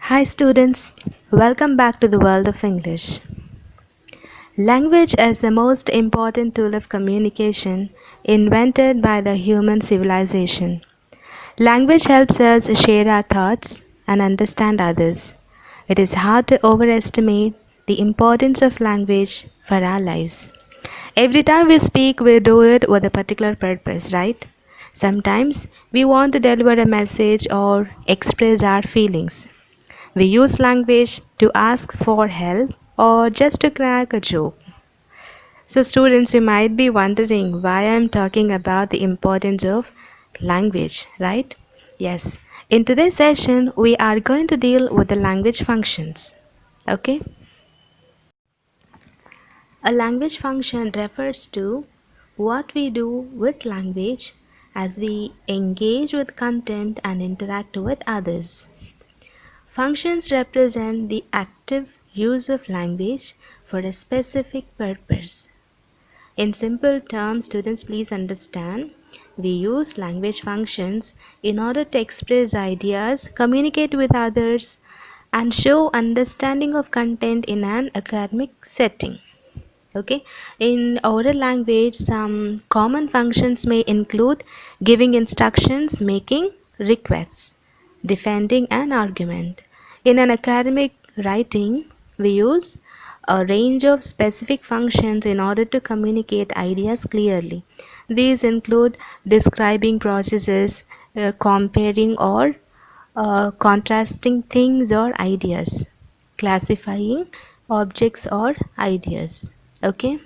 Hi students, welcome back to the world of English. Language is the most important tool of communication invented by the human civilization. Language helps us share our thoughts and understand others. It is hard to overestimate the importance of language for our lives. Every time we speak, we do it with a particular purpose, right? Sometimes we want to deliver a message or express our feelings. We use language to ask for help or just to crack a joke. So, students, you might be wondering why I'm talking about the importance of language, right? Yes, in today's session, we are going to deal with the language functions. Okay? A language function refers to what we do with language as we engage with content and interact with others. Functions represent the active use of language for a specific purpose. In simple terms, students, please understand, we use language functions in order to express ideas, communicate with others, and show understanding of content in an academic setting. Okay, in oral language, some common functions may include giving instructions, making requests, defending an argument. In an academic writing, we use a range of specific functions in order to communicate ideas clearly. These include describing processes, comparing or contrasting things or ideas, classifying objects or ideas. Okay,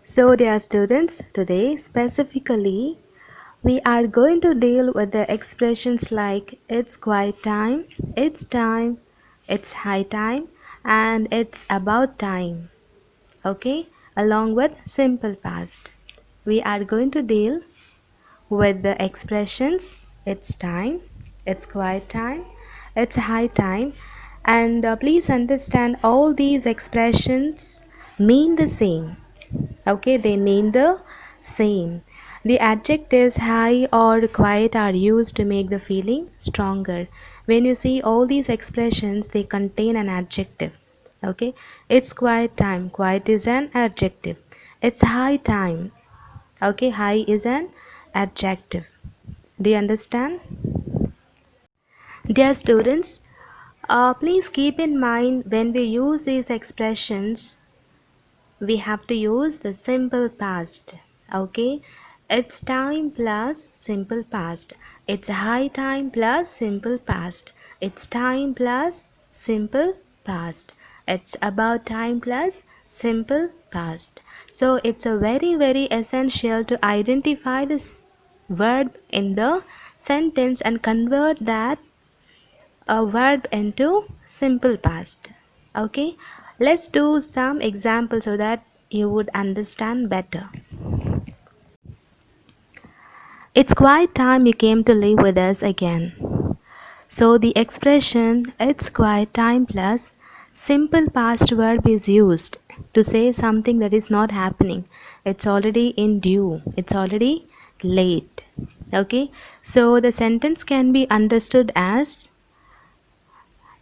so dear students, today specifically we are going to deal with the expressions like it's quiet time, it's high time, and it's about time. Okay, along with simple past. We are going to deal with the expressions it's time, it's quiet time, it's high time, and please understand all these expressions mean the same. Okay, they mean the same. The adjectives high or quiet are used to make the feeling stronger. When you see all these expressions, they contain an adjective. Okay, it's quiet time. Quiet is an adjective. It's high time. Okay, high is an adjective. Do you understand? Dear students, please keep in mind when we use these expressions, we have to use the simple past. Okay, it's time plus simple past, it's high time plus simple past, it's time plus simple past, it's about time plus simple past. So it's a very essential to identify this verb in the sentence and convert that a verb into simple past. Okay, let's do some examples so that you would understand better. It's quite time you came to live with us again. So the expression it's quite time plus simple past verb is used to say something that is not happening. It's already in due, it's already late. Okay, so the sentence can be understood as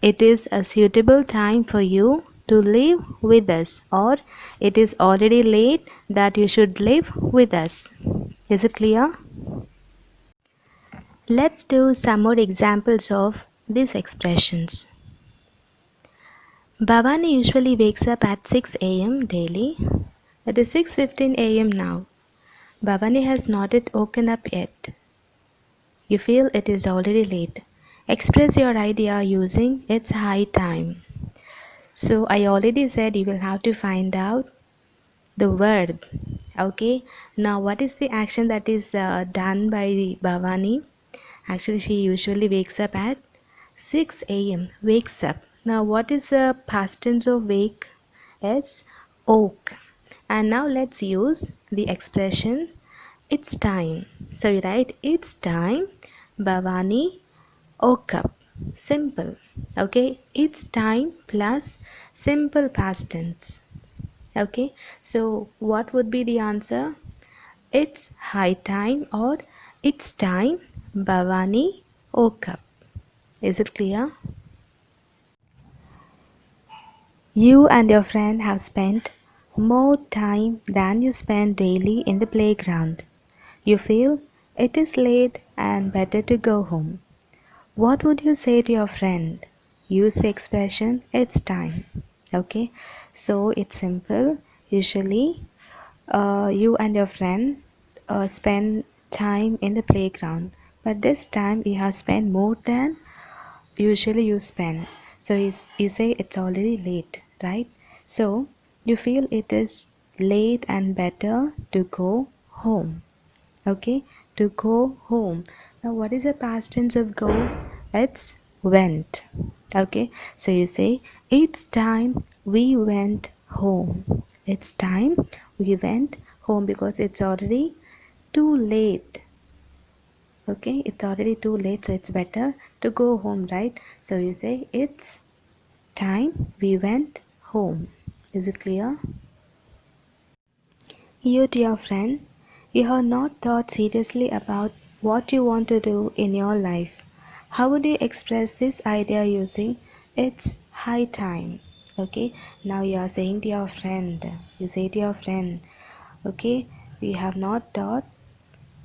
it is a suitable time for you to live with us, or it is already late that you should live with us. Is it clear? Let's do some more examples of these expressions. Bhavani usually wakes up at 6 a.m. daily. It is 6:15 a.m. now. Bhavani has not yet woken up yet. You feel it is already late. Express your idea using it's high time. So I already said you will have to find out the verb. Okay, now what is the action that is done by Bhavani? Actually, she usually wakes up at 6 a.m. Wakes up. Now, what is the past tense of wake? It's woke. And now let's use the expression it's time. So we write it's time. Bhavani woke up. Simple. Okay, it's time plus simple past tense. Okay, so what would be the answer? It's high time or it's time Bhavani woke up. Is it clear? You and your friend have spent more time than you spend daily in the playground. You feel it is late and better to go home. What would you say to your friend? Use the expression it's time. Okay, so it's simple. Usually, you and your friend spend time in the playground, but this time you have spent more than usually you spend. So you say it's already late, right? So you feel it is late and better to go home. Okay, to go home. Now, what is the past tense of go? It's went. Okay, so you say it's time we went home. It's time we went home because it's already too late. Okay, it's already too late, so it's better to go home, right? So you say it's time we went home. Is it clear? You, dear friend, you have not thought seriously about what you want to do in your life. How would you express this idea using it's high time? Okay, now you are saying to your friend, you say to your friend, okay, we have not thought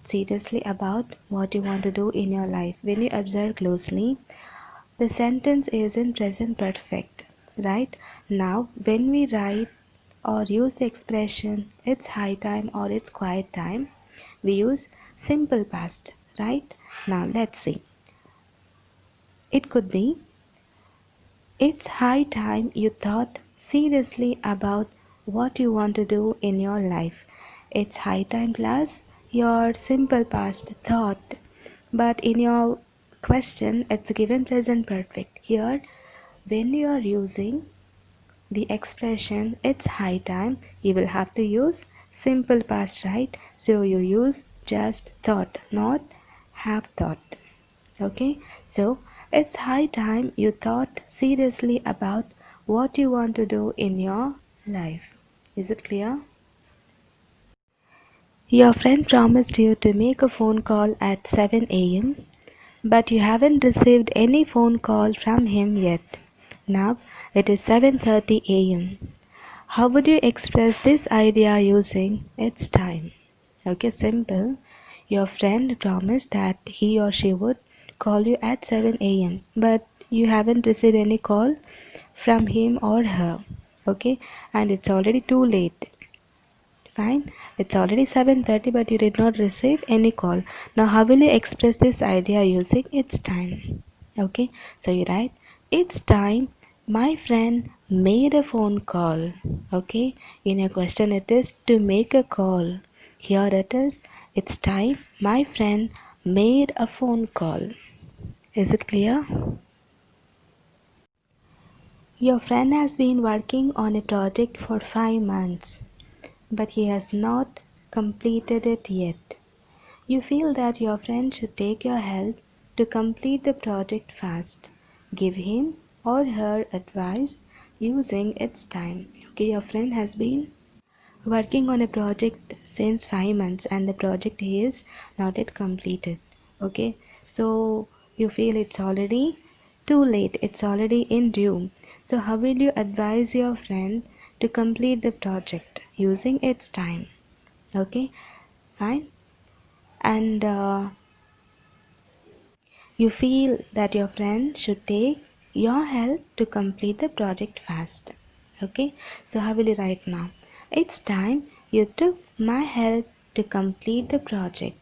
seriously about what you want to do in your life. When you observe closely, the sentence is in present perfect, right? Now, when we write or use the expression it's high time or it's quiet time, we use simple past, right? Now, let's see. It could be it's high time you thought seriously about what you want to do in your life. It's high time plus your simple past thought. But in your question, it's given present perfect. Here, when you are using the expression it's high time, you will have to use simple past, right? So you use just thought, not have thought. Okay, so it's high time you thought seriously about what you want to do in your life. Is it clear? Your friend promised you to make a phone call at 7 a.m., but you haven't received any phone call from him yet. Now it is 7:30 a.m. How would you express this idea using it's time? Okay, simple. Your friend promised that he or she would call you at 7 a.m., but you haven't received any call from him or her. Okay, and it's already too late. Fine, it's already 7:30, but you did not receive any call. Now, how will you express this idea using it's time? Okay, so you write it's time my friend made a phone call. Okay, in your question, it is to make a call. Here it is it's time my friend made a phone call. Is it clear? Your friend has been working on a project for 5 months, but he has not completed it yet. You feel that your friend should take your help to complete the project fast. Give him or her advice using its time. Okay, your friend has been working on a project since 5 months and the project is not yet completed. Okay, so you feel it's already too late, it's already in due. So, how will you advise your friend to complete the project using its time? Okay, fine. And you feel that your friend should take your help to complete the project fast. Okay, so how will you write now? It's time you took my help to complete the project.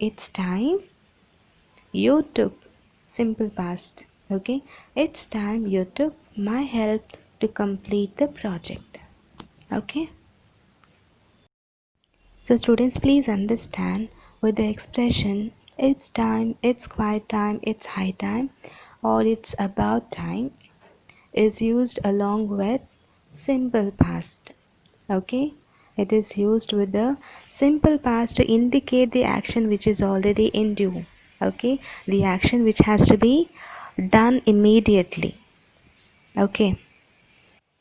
It's time you took simple past. Okay, it's time you took my help to complete the project. Okay, so students, please understand with the expression it's time, it's quiet time, it's high time, or it's about time is used along with simple past. Okay, it is used with the simple past to indicate the action which is already in due. Okay, the action which has to be done immediately. Okay,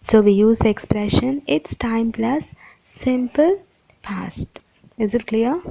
so we use the expression it's time plus simple past. Is it clear?